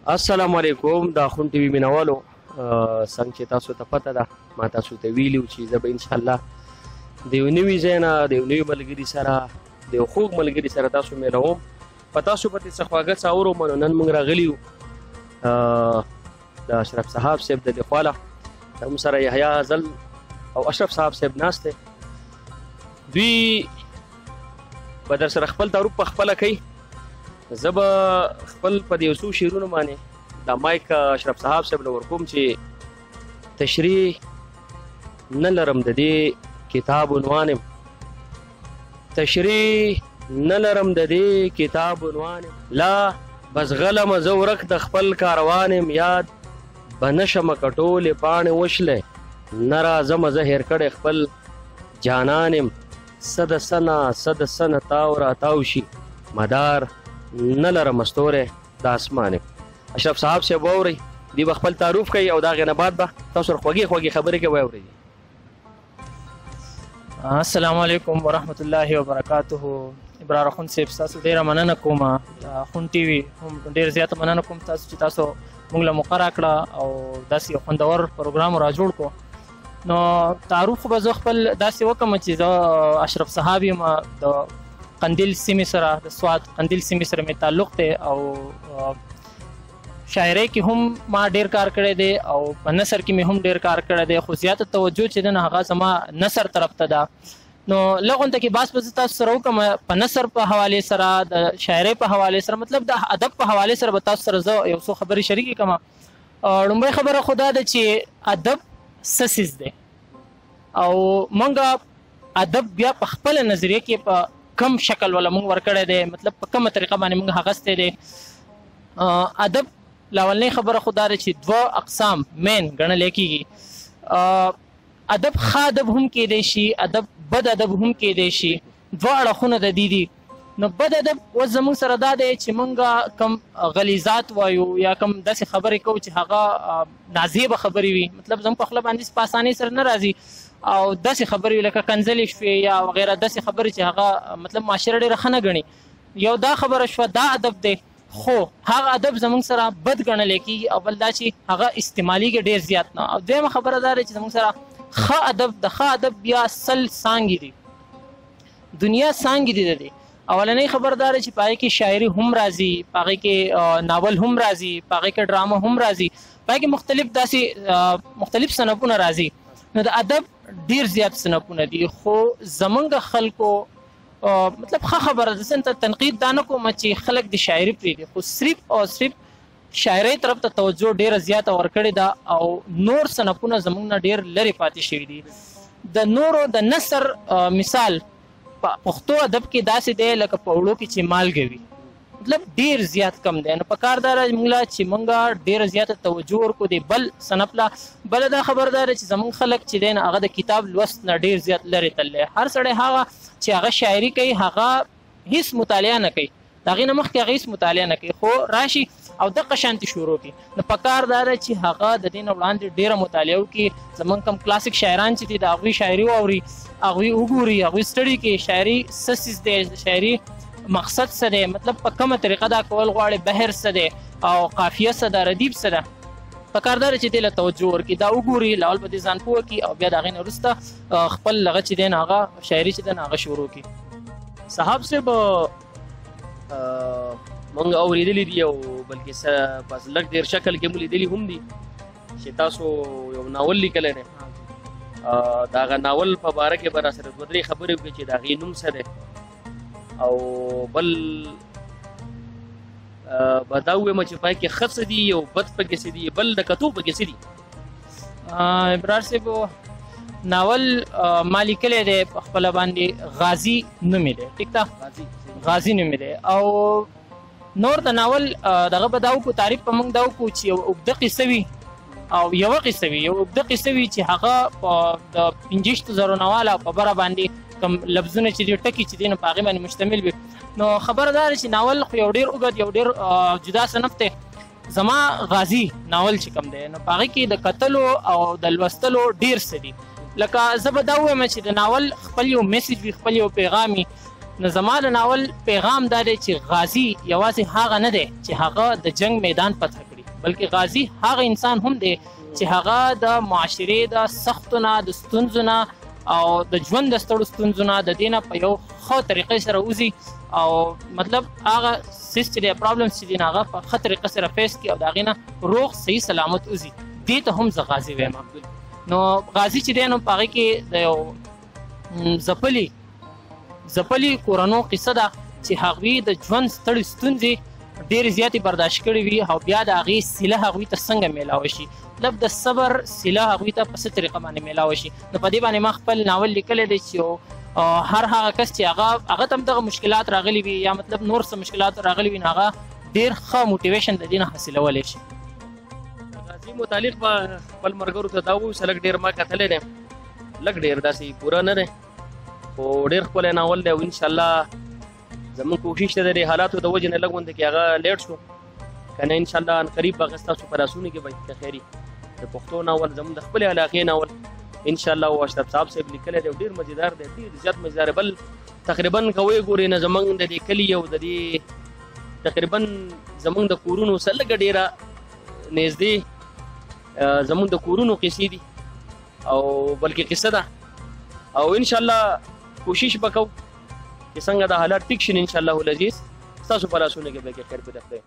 السلام علیکم د اخون ټي وي مینوالو څنګه چې تاسو ته پته ده ما تاسو ته ویلو چې زه به ان شاء الله د یو نوي ځای نه د یو نوي ملګري سره د یو خوږ ملګري سره تاسو میلوم په تاسو پتې څه خواږه څه اورو منو نن موږ راغلي یو د اشرف صاحب صاحب د دې خواله موږ سره یحیی ازل او اشرف صاحب صاحب ناست دی دوی به در سره خپل تعارف په خپله کوي زه به خپل په د یو څو شعرونو باندې دا مایک اشرف صاحب صاحب له ورکوم چې تشریح نه لرم د دې کتاب عنوان تشریح نه لرم د دې کتاب عنوان لا بس غلم زه ورک د خپل کاروان یم یاد به نشم که ټولې پاڼې وشلې نه راځم زه هېر کړی خپل جانان یم څه د څه نه تاو راتاو شي مدار نه لرم ستوری د اسمان یم اشرف صاحب صاحب واورئ دوی به خپل تعارف کوي او د هغې نه بعد به تاسو سره خوږې خبرې کوي واورئ. السلام علیکم ورحمت الله وبرکاته. ابرار اخون صاحب تاسو ډیره مننه کوم اخون ټي وي هم ډیر زیاته مننه کوم تاسو چې تاسو موږ له مقرره کړه او داسې یو خوندور پروګرام را جوړ کړو. نو تعارف به زه خپل داسې وکړم چې زه اشرف صاحب یم د قندیل سیمې سره د سوات قندیل سیمې سره مې تعلق دی او شاعرۍ کې هم ما ډیر کار کړی دی او په نثر کې مې هم ډیر کار کړی دی خو زیاته توجه چې ده نه هغه زما نثر طرف ته ده. نو لږ غونته کې بس به زه تاسو سره وکړم په نثر په حوالې سره د شاعرۍ په حوالې سره مطلب د ادب په حوالې سره به تاسو سره زه یو څو خبرې شریکې کړم. لومړۍ خبره خو دا ده چې ادب څه څیز دی او موږ ادب بیا په خپله نظریه کې په کم شکل ولا موږ ورکړی دی مطلب په کومه طریقه باندې موږ اخیستی دی. ادب لاولنۍ خبره خو دا ده چې دوه اقسام مین ګڼلی کېږي. ادب ښه ادب هم کیدی شي ادب بد ادب هم کیدی شي دوه اړخونه د دې دي. نو بد ادب اوس زموږ سره دا دی چې موږ کم غلیظات وایو یا کم داسې خبرې کوو چې هغه نازیبه خبرې وي مطلب زموږ په خوله باندې په اسانۍ سره نه راځي او داسې خبرې وي لکه کنځلې شوې یا وغیره داسې خبرې چې هغه مطلب معاشره ډېره ښه نه ګڼي. یو دا خبره شوه دا ادب دی خو هغه ادب زموږ سره بد ګڼلی کېږي او بل دا چې هغه استعمالیږي ډېر زیات نه. او دویمه خبره دا ده چې زموږ سره ښه ادب د ښه ادب بیا 100 څانګې دي دنیا څانګې دي د دې. اولنۍ خبر دا ده چې په هغې کې شاعري هم راځي په هغې کې ناول هم راځي په هغې کې ډرامه هم راځي په هغې کې مختلف صنفونه راځي. نو د ادب ډېر زیات صنفونه دي خو زمونږ خلکو مطلب ښه خبره ده زه تنقید دا نه کوم چې خلک د شاعري پرېږدي خو صرف او صرف شاعرۍ طرف ته توجه ډېره زیاته ورکړې ده او نور صنفونه زموږ نه ډېر لرې پاتې شوي دي. د نورو د نثر مثال په پښتو ادب کې داسې دی لکه په اوړو کې چې مالګه وي مطلب ډېر زیات کم دی. نو پکار دا ده موږ چې موږ ډېره زیاته توجه ورکړو د بل صنف له. بله دا خبر دا ده چې زموږ خلک چې دی نه هغه د کتاب لوست نه ډېر زیات لرې تللی. هر سړی هغه چې هغه شاعري کوي هغه هیڅ مطالعه نه کوي د هغې نه مخکې هغه هیڅ مطالعه نه کوي خو راشي او دغه شانتې شروع کړي. نو پکار دا ده چې هغه د دې نه وړاندې ډېره مطالعه وکړي زموږ کم کلاسیک شاعران چې دي د هغوی شاعري واوري هغوی وګوري هغوی ستړي کړي شاعري څه څیز دی شاعري مقصد څه دی مطلب په کومه طریقه دا کول غواړي بهر څه دی او قافیه څه ده ردیب څه ده پکار دا چې دې له توجه ورکړي دا وګوري لاول به دې ځان پوه کړي او بیا د هغې نه وروسته خپل هغه چې دی نه هغه شاعري چې ده نه هغه شروع کړي. صاحب صاحب مونږ اورېدلي دي او بلکې بس لږ ډېر شکل کې مو لیدلي هم دي چې تاسو یو ناول لیکلی دی د هغه ناول په باره کې به راسره دوه درې خبرې وکړي چې د هغې نوم څه دی او بل به دا ووایم چې پای کې ښه څه دي او بد پکې څه دي بل د کتو پکې څه دي. ابرار صاحب ناول ما لیکلی دی په خپله باندې غازي نوم یې دی ټیک ده غازي نوم یې دی او نور د ناول دغه به دا وکړو تعریف به موږ دا وکړو چې یو اوږده قصه وي او یوه قصه وي یو اوږده قصه وي چې هغه په د 65,000 نواله په بره باندې کوم لفظونه چې دي ټکي چې دي نو په هغې باندې مشتمل وي. نو خبره دا ده چې ناول خو یو ډېر اوږد یو ډېر جدا صنف دی. زما غازي ناول چې کوم دی نو په هغې کې د کتلو او د لوستلو ډېر څه دي لکه زه به دا ووایم چې د ناول خپل یو میسج وي خپل یو پیغام وي. نو زما د ناول پیغام دا دی چې غازي یوازې هغه نه دی چې هغه د جنگ میدان فتح کړي بلکې غازی هغه انسان هم دی چې هغه د معاشرې د سختو نه د ستونزو نه او د ژوند د ستړو ستونزو نه د دې نه په یو ښه طریقې سره وځي او مطلب هغه سیس چې دی پرابلمس چې دي هغه په ښه طریقه سره فیس کړي او د هغې نه روغ صحیح سلامت وځي. دې ته هم زه غازي وایم. نو غازي چې دی نو په هغې کې د یو ځپلي کورنو قصه ده چې هغوی د ژوند ستړې ستونزې ډېرې زیاتې برداشت کړې وي او بیا د هغې سیله هغوی ته څنګه میلاوه شي، مطلب د صبر سیله هغوی ته په څه طریقه باندې میلاوه شي. نو په دې باندې ما خپل ناول لیکلی دی چې هر هغه کس چې هغه ته هم دغه مشکلات راغلي وي یا مطلب نور څه مشکلات راغلي وي نو هغه ډېر ښه موټیویشن د دې نه حاصلولی شي. غازي متعلق به خپل ملګرو ته دا ووایو چې لږ ډېر ما کتلی دی، لږ ډېر داسې پوره نه دی خو ډېر ښکلی ناول دی او انشاءالله زموږ کوشش دی د دې حالاتو د وجې نه لږ غوندې کې هغه لیټ شو که نه انشاءالله ان قریب به هغه ستاسو په لاسونو کې به که خیر د پښتو ناول زموږ د خپلې علاقې ناول انشاءالله او اشرف صاحب صاحب لیکلی دی او ډېر مزیدار دی، ډېر زیات مزیدار. بل تقریبا که وګورې نه زموږ د دې کلي او د دې تقریبا زموږ د کورونو سره لږه ډېره نږدې زموږ د کورونو قصې دي او بلکې قصه ده او انشاءالله کوشش به کوو چې څنګه دا حالات ټیک شي انشاءالله العزیز ستاسو په لاسونو کې به کې خیر پیدا کړئ.